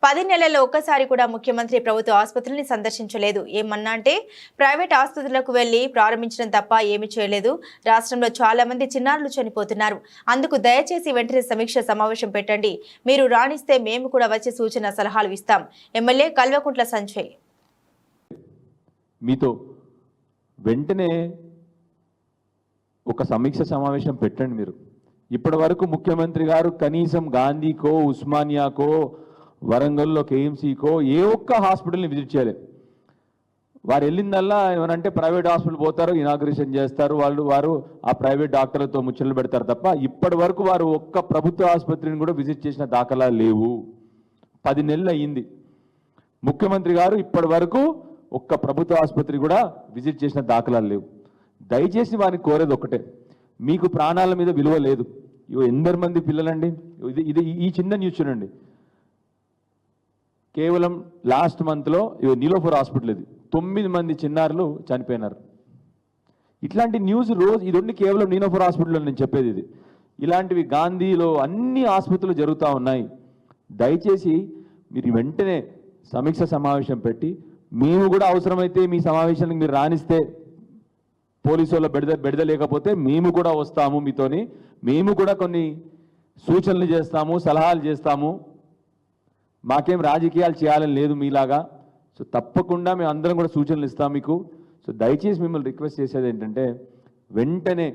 10 నెలల్లో ఒక్కసారి కూడా ముఖ్యమంత్రి ప్రభుత్వ ఆసుపత్రుల్ని సందర్శించలేదు. ఏమన్నా అంటే ప్రైవేట్ ఆసుపత్రులకు వెళ్లి ప్రారంభించడం తప్ప ఏమీ చేయలేదు. రాష్ట్రంలో చాలా మంది చిన్నారులు చనిపోతున్నారు. అందుకు దయచేసి వెంటనే సమీక్ష సమావేశం పెట్టండి. మీరు రాణిస్తే మేము కూడా వచ్చి సూచన సలహాలు ఇస్తాం. ఎమ్మెల్యే కల్వకుంట్ల సంజయ్. మీతో వెంటనే ఒక సమీక్ష సమావేశం పెట్టండి. మీరు ఇప్పటి వరకు ముఖ్యమంత్రి గారు కనీసం గాంధీకో, ఉస్మానియాకో, వరంగల్లో కేఎంసీకో ఏ ఒక్క హాస్పిటల్ని విజిట్ చేయలేదు. వారు వెళ్ళిందల్లా ఏమనంటే ప్రైవేట్ హాస్పిటల్ పోతారు, ఇనాగ్రేషన్ చేస్తారు, వారు ఆ ప్రైవేట్ డాక్టర్లతో ముచ్చట్లు పెడతారు తప్ప ఇప్పటి వరకు వారు ఒక్క ప్రభుత్వ ఆసుపత్రిని కూడా విజిట్ చేసిన దాఖలా లేవు. 10 నెలలు అయ్యింది. ముఖ్యమంత్రి గారు ఇప్పటి వరకు ఒక్క ప్రభుత్వ ఆసుపత్రి కూడా విజిట్ చేసిన దాఖలాలు లేవు. దయచేసి వారిని కోరేది ఒకటే, మీకు ప్రాణాల మీద విలువ లేదు. ఇవి ఎందరు మంది పిల్లలండి. ఇది ఈ చిన్న న్యూస్ చూడండి. కేవలం లాస్ట్ మంత్లో నీలోఫర్ హాస్పిటల్ ఇది 9 మంది చిన్నారులు చనిపోయినారు. ఇట్లాంటి న్యూస్ రోజు ఇది కేవలం నీలోఫర్ హాస్పిటల్లో నేను చెప్పేది ఇది. ఇలాంటివి గాంధీలో అన్ని ఆసుపత్రులు జరుగుతూ ఉన్నాయి. దయచేసి మీరు వెంటనే సమీక్ష సమావేశం పెట్టి మేము కూడా అవసరమైతే మీ సమావేశానికి మీరు రాణిస్తే పోలీసు వాళ్ళ బెడద లేకపోతే మేము కూడా వస్తాము మీతోని. మేము కూడా కొన్ని సూచనలు చేస్తాము, సలహాలు చేస్తాము. మాకేం రాజకీయాలు చేయాలని లేదు మీలాగా. సో తప్పకుండా మేము అందరం కూడా సూచనలు ఇస్తాం మీకు. సో దయచేసి మిమ్మల్ని రిక్వెస్ట్ చేసేది ఏంటంటే వెంటనే